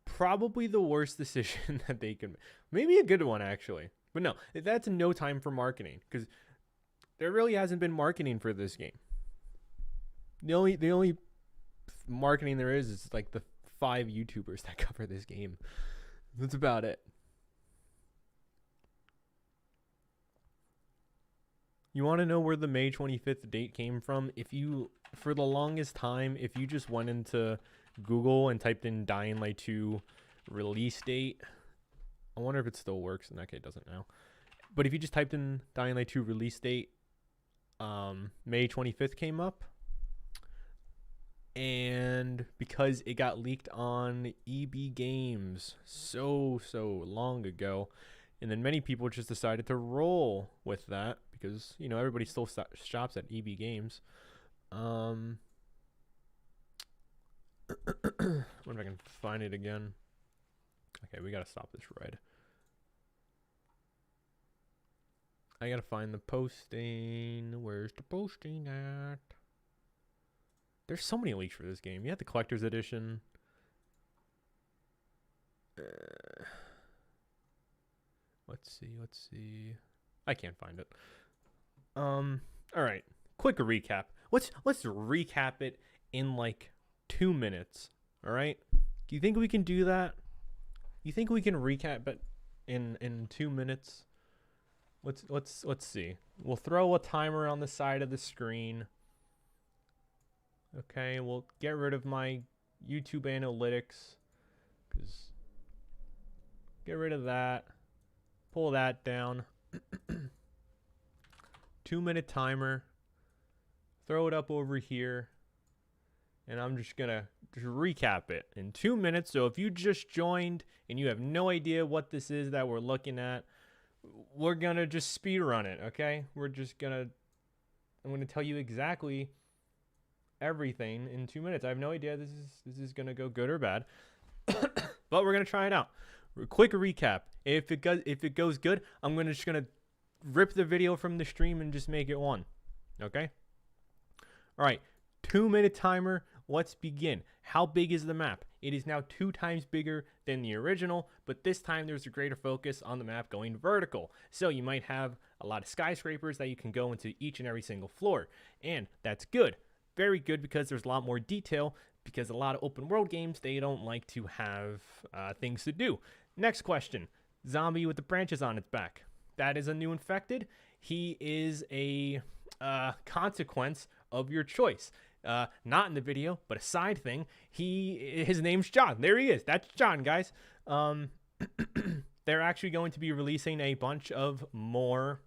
Probably the worst decision that they could make. Maybe a good one, actually. But no, that's no time for marketing, because there really hasn't been marketing for this game. The only marketing there is like the 5 YouTubers that cover this game. That's about it. You want to know where the May 25th date came from? If you, for the longest time, if you just went into Google and typed in Dying Light 2 release date, I wonder if it still works. In that case, it doesn't now. But if you just typed in Dying Light 2 release date, May 25th came up. And because it got leaked on EB Games so long ago, and then many people just decided to roll with that because, you know, everybody still shops at EB Games. What if I can find it again? Okay, we gotta stop this red. I gotta find the posting. Where's the posting at? There's so many leaks for this game. You have the collector's edition. Let's see. I can't find it. All right. Quick recap. Let's recap it in like 2 minutes. All right. Do you think we can do that? You think we can recap it in 2 minutes? Let's see. We'll throw a timer on the side of the screen. Okay, we'll get rid of my YouTube analytics. Get rid of that. Pull that down. 2-minute timer. Throw it up over here. And I'm just going to recap it in 2 minutes. So if you just joined and you have no idea what this is that we're looking at, we're going to just speed run it, okay? I'm going to tell you exactly everything in 2 minutes. I have no idea this is going to go good or bad. But we're going to try it out. Quick recap. If it goes good, I'm just going to rip the video from the stream and just make it one. Okay? All right. 2-minute timer. Let's begin. How big is the map? It is now 2 times bigger than the original, but this time there's a greater focus on the map going vertical. So you might have a lot of skyscrapers that you can go into each and every single floor. And that's good. Very good, because there's a lot more detail, because a lot of open world games, they don't like to have things to do. Next question. Zombie with the branches on its back. that is a new infected. He is a consequence of your choice. Not in the video, but a side thing. His name's John. There he is. That's John, guys. They're actually going to be releasing a bunch of more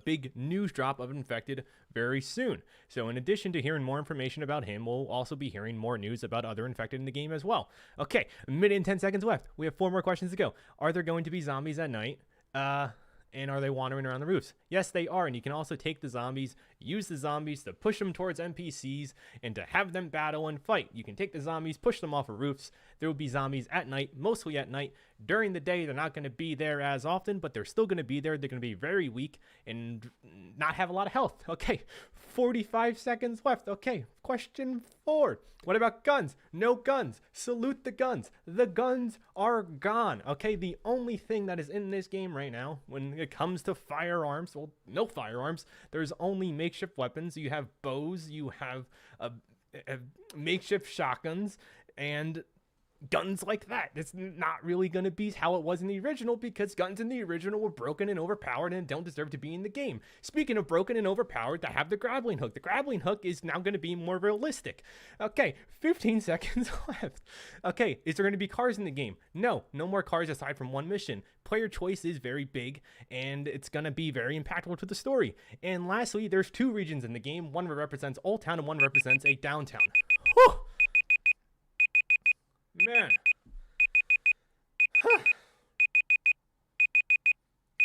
big news drop of infected very soon. So in addition to hearing more information about him, we'll also be hearing more news about other infected in the game as well. Okay, a minute and 10 seconds left. We have 4 more questions to go. Are there going to be zombies at night? And are they wandering around the roofs? Yes, they are. And you can also take the zombies, use the zombies to push them towards NPCs and to have them battle and fight. You can take the zombies, push them off of roofs. There will be zombies at night, mostly at night. During the day, they're not going to be there as often, but they're still going to be there. They're going to be very weak and not have a lot of health. Okay, 45 seconds left. Okay, question 4. What about guns? No guns. Salute the guns. The guns are gone. Okay, the only thing that is in this game right now when it comes to firearms, well, no firearms. There's only makeshift weapons. You have bows, you have makeshift shotguns, and guns like that. It's not really going to be how it was in the original, because guns in the original were broken and overpowered and don't deserve to be in the game. Speaking of broken and overpowered, they have the grappling hook. The grappling hook is now going to be more realistic. Okay, 15 seconds left. Okay, is there going to be cars in the game? No more cars aside from one mission. Player choice is very big, and it's going to be very impactful to the story. And lastly, there's 2 regions in the game. One represents Old Town and one represents a downtown. Whew! Man. Huh.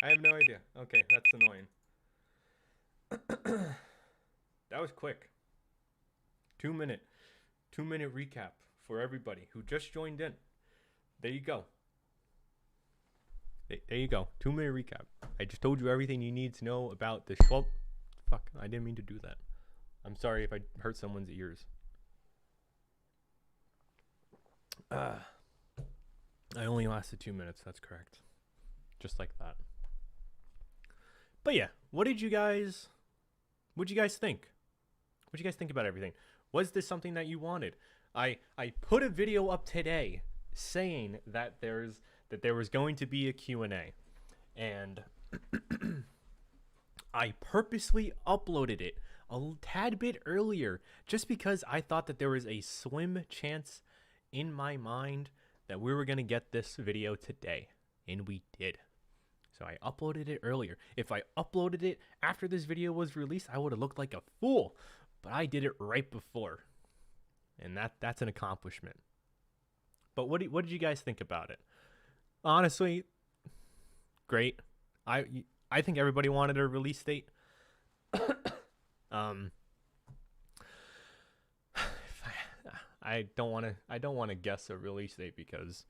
I have no idea. Okay, that's annoying. That was quick. 2 minute recap for everybody who just joined in. There you go. There you go. 2 minute recap. I just told you everything you need to know about the show. Fuck, I didn't mean to do that. I'm sorry if I hurt someone's ears. I only lasted 2 minutes. That's correct. Just like that. But yeah, what did you guys think? What did you guys think about everything? Was this something that you wanted? I put a video up today saying that there was going to be a Q&A, and I purposely uploaded it a tad bit earlier just because I thought that there was a slim chance in my mind that we were going to get this video today, and we did. So I uploaded it earlier. If I uploaded it after this video was released, I would have looked like a fool, but I did it right before, and that's an accomplishment. But what did you guys think about it? Honestly, great. I think everybody wanted a release date. I don't want to guess a release date because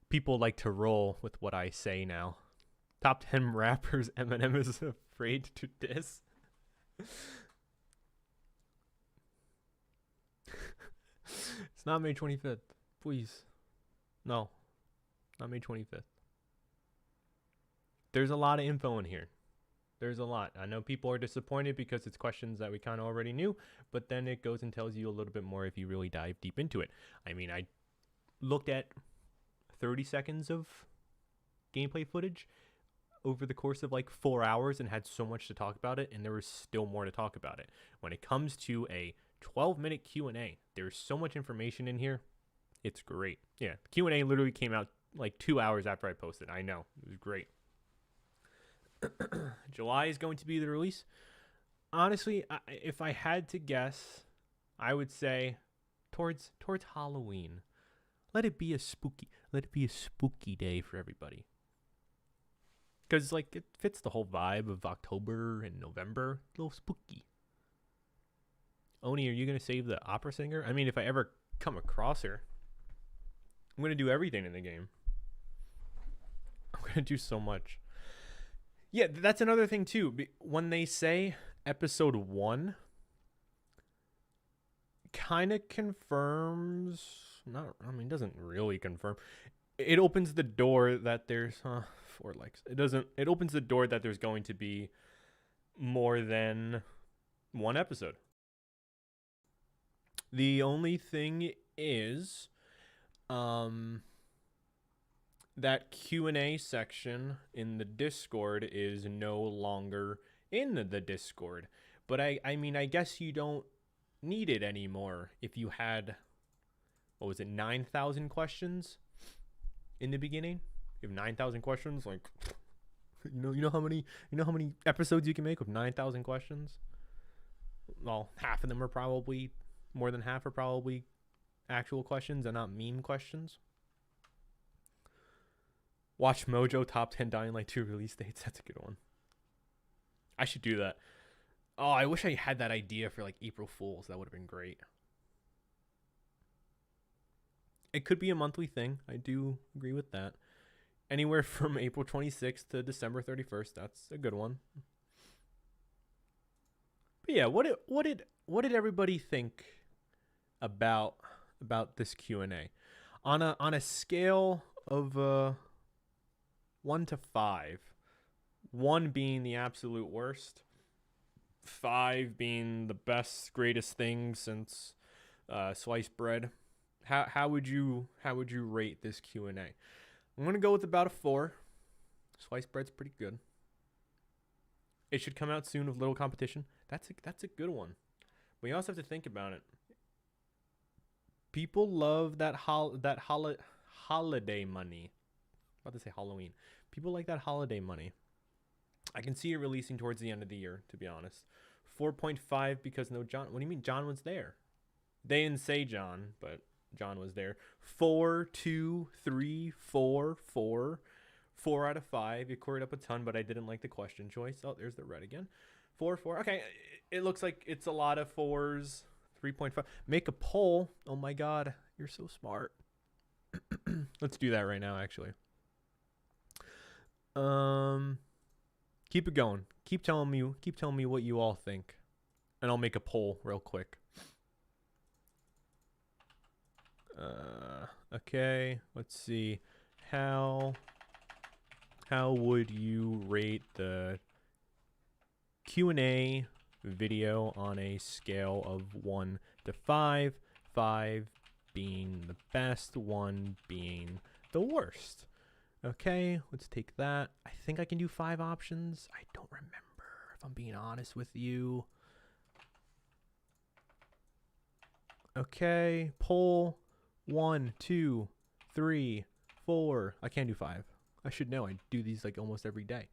people like to roll with what I say now. Top 10 rappers Eminem is afraid to diss. It's not May 25th. Please. No. Not May 25th. There's a lot of info in here. There's a lot. I know people are disappointed because it's questions that we kind of already knew, but then it goes and tells you a little bit more if you really dive deep into it. I mean, I looked at 30 seconds of gameplay footage over the course of like 4 hours and had so much to talk about it, and there was still more to talk about it. When it comes to a 12-minute Q&A, there's so much information in here. It's great. Yeah, Q&A literally came out like 2 hours after I posted. I know. It was great. July is going to be the release. Honestly, if I had to guess, I would say towards Halloween. Let it be a spooky day for everybody. Because like it fits the whole vibe of October and November. A little spooky. Oni, are you gonna save the opera singer? I mean, if I ever come across her, I'm gonna do everything in the game. I'm gonna do so much. Yeah, that's another thing too. When they say episode 1, kind of confirms. Doesn't really confirm. It opens the door that there's 4 likes. It opens the door that there's going to be more than one episode. The only thing is, that Q&A section in the Discord is no longer in the Discord. But I mean, I guess you don't need it anymore if you had, what was it, 9,000 questions in the beginning? You have 9,000 questions, like, you know how many episodes you can make with 9,000 questions? Well, half of them are probably, more than half are probably actual questions and not meme questions. Watch Mojo top 10 Dying Light 2 release dates. That's a good one. I should do that. Oh, I wish I had that idea for like April Fools. That would have been great. It could be a monthly thing. I do agree with that. Anywhere from April 26th to December 31st. That's a good one. But yeah, what did everybody think about this Q&A? On a scale of 1 to 5, 1 being the absolute worst, 5 being the best, greatest thing since sliced bread. How would you rate this Q&A? I'm gonna go with about a 4. Sliced bread's pretty good. It should come out soon with little competition. That's a good one. But you also have to think about it. People love that holiday money. I'm about to say Halloween. People like that holiday money. I can see it releasing towards the end of the year, to be honest. 4.5 because no John. What do you mean? John was there. They didn't say John, but John was there. 4, 2, 3, 4, 4. 4 out of 5. It scored up a ton, but I didn't like the question choice. Oh, there's the red again. 4, 4. Okay, it looks like it's a lot of 4s. 3.5. Make a poll. Oh my God, you're so smart. Let's do that right now, actually. Keep it going. Keep telling me what you all think, and I'll make a poll real quick. Okay, let's see. How would you rate the Q&A video on a scale of 1 to 5? 5 being the best, 1 being the worst. Okay, let's take that. I think I can do 5 options. I don't remember, if I'm being honest with you. Okay, poll 1, 2, 3, 4. I can't do 5. I should know. I do these like almost every day.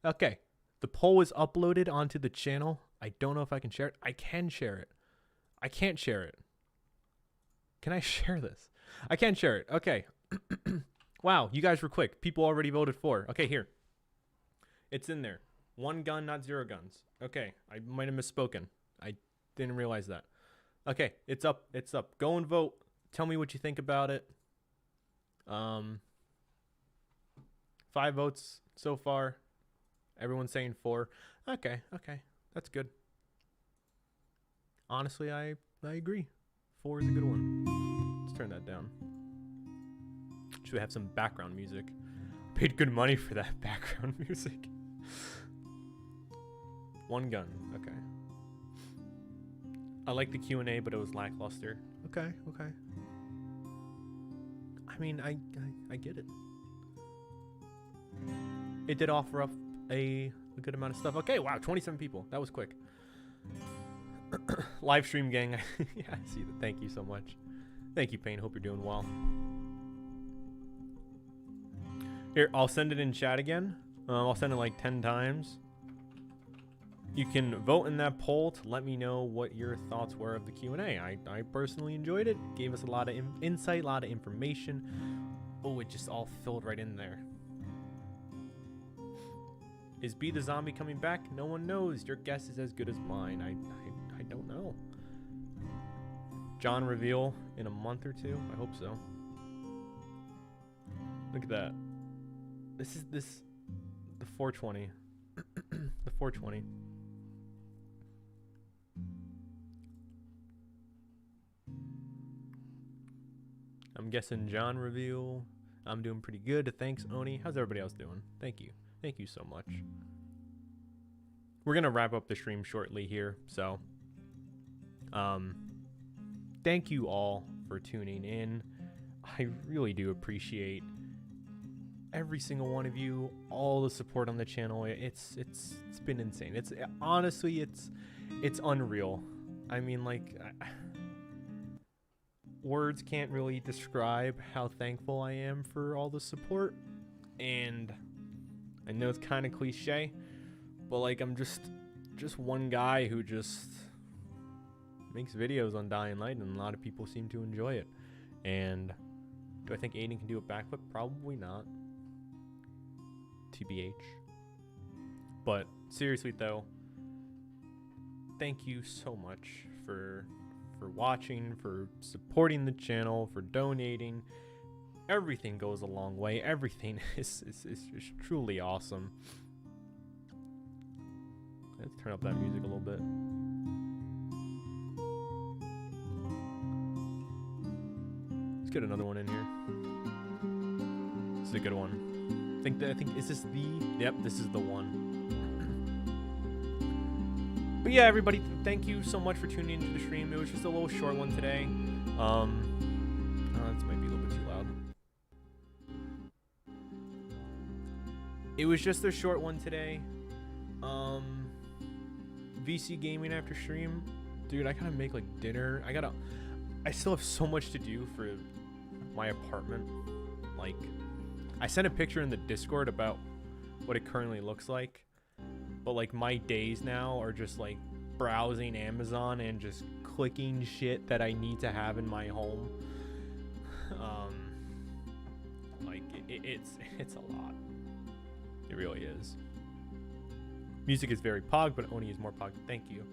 Okay, the poll is uploaded onto the channel. I don't know if I can share it. I can share it. I can't share it. Can I share this? I can't share it. Okay. Wow, you guys were quick. People already voted for. Okay, here. It's in there. 1 gun, not 0 guns. Okay, I might have misspoken. I didn't realize that. Okay, it's up. It's up. Go and vote. Tell me what you think about it. 5 votes so far. Everyone's saying 4. Okay, that's good. Honestly, I agree. 4 is a good one. Let's turn that down. Should we have some background music? Paid good money for that background music. 1 gun. Okay. I like the Q&A, but it was lackluster. Okay. I mean, I get it. It did offer up a good amount of stuff. Okay, wow, 27 people. That was quick. Livestream gang. Yeah, I see that. Thank you so much. Thank you, Payne. Hope you're doing well. Here, I'll send it in chat again. I'll send it like 10 times. You can vote in that poll to let me know what your thoughts were of the Q&A. I personally enjoyed it. Gave us a lot of insight, a lot of information. Oh, it just all filled right in there. Is B the Zombie coming back? No one knows. Your guess is as good as mine. I don't know. John reveal in a month or 2? I hope so. Look at that. This is the 420. The 420. I'm guessing John reveal. I'm doing pretty good. Thanks, Oni. How's everybody else doing? Thank you. Thank you so much. We're going to wrap up the stream shortly here. So, thank you all for tuning in. I really do appreciate every single one of you, all the support on the channel. It's been insane. It's honestly, it's unreal. I mean, like, words can't really describe how thankful I am for all the support. And I know it's kind of cliche, but like, I'm just one guy who just makes videos on Dying Light, and a lot of people seem to enjoy it. And do I think Aiden can do a backflip? Probably not. TBH. But seriously though, thank you so much for watching, for supporting the channel, for donating. Everything goes a long way. Everything is truly awesome. Let's turn up that music a little bit. Let's get another one in here. This is a good one. I think is this the? Yep, this is the one. But yeah, everybody, thank you so much for tuning into the stream. It was just a little short one today. Oh, this might be a little bit too loud. It was just a short one today. VC gaming after stream, dude. I gotta make like dinner. I still have so much to do for my apartment. Like, I sent a picture in the Discord about what it currently looks like, but like my days now are just like browsing Amazon and just clicking shit that I need to have in my home. Like it's a lot. It really is. Music is very pog, but Oni is more pog. Thank you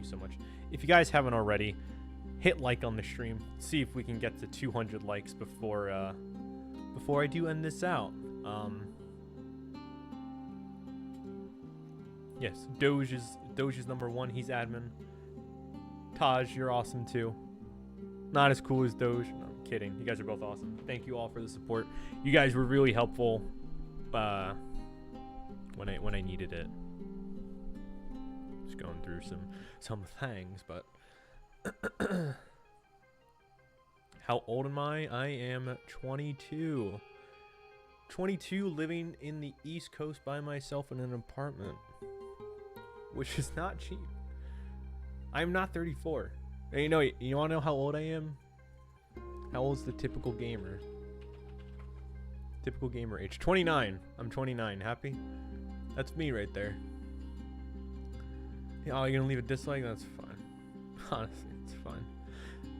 so much. If you guys haven't already, hit like on the stream. See if we can get to 200 likes before I do end this out. Yes, Doge is #1. He's admin. Taj, you're awesome too. Not as cool as Doge. No, I'm kidding. You guys are both awesome. Thank you all for the support. You guys were really helpful when I needed it. Just going through some things, but how old am I? I am 22. 22, living in the East Coast by myself in an apartment, which is not cheap. I'm not 34. And you want to know how old I am? How old is the typical gamer? Typical gamer age. 29. I'm 29. Happy? That's me right there. Oh, you're gonna leave a dislike? That's fine. Honestly, it's fine.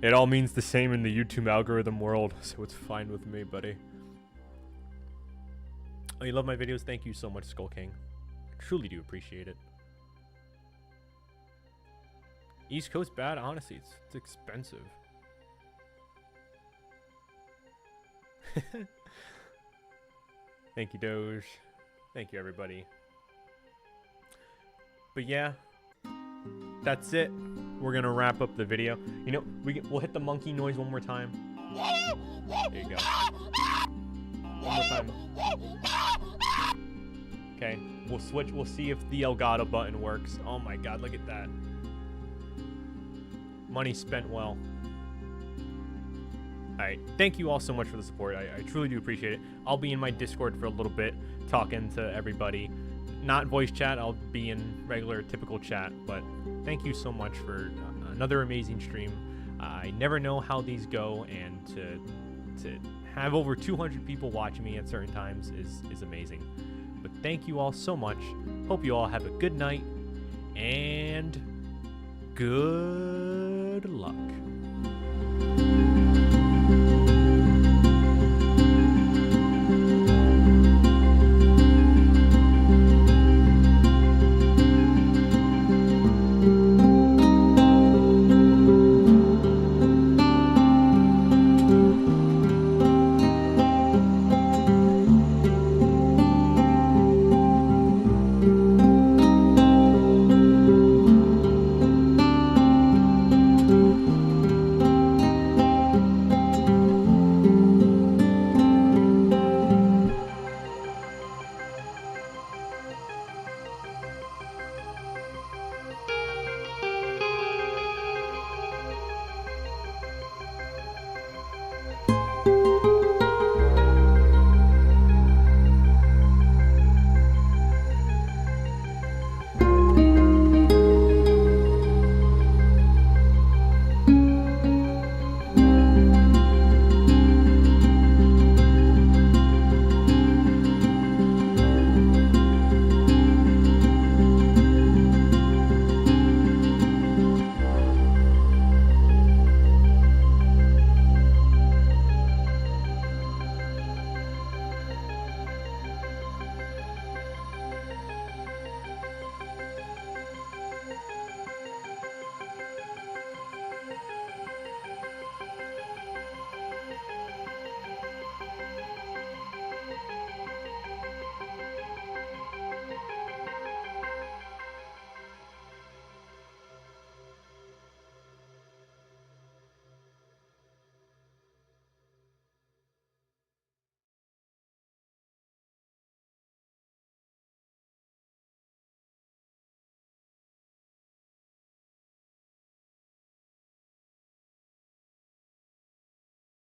It all means the same in the YouTube algorithm world, so it's fine with me, buddy. Oh, you love my videos? Thank you so much, Skull King. I truly do appreciate it. East Coast bad? Honestly, it's expensive. Thank you, Doge. Thank you, everybody. But yeah, that's it. We're gonna wrap up the video. You know, we'll hit the monkey noise one more time. There you go. One more time. Okay, we'll switch. We'll see if the Elgato button works. Oh my god, look at that. Money spent well. Alright, thank you all so much for the support. I truly do appreciate it. I'll be in my Discord for a little bit, talking to everybody. Not voice chat, I'll be in regular, typical chat. But thank you so much for another amazing stream. I never know how these go, and to have over 200 people watching me at certain times is amazing. But thank you all so much. Hope you all have a good night, and good luck.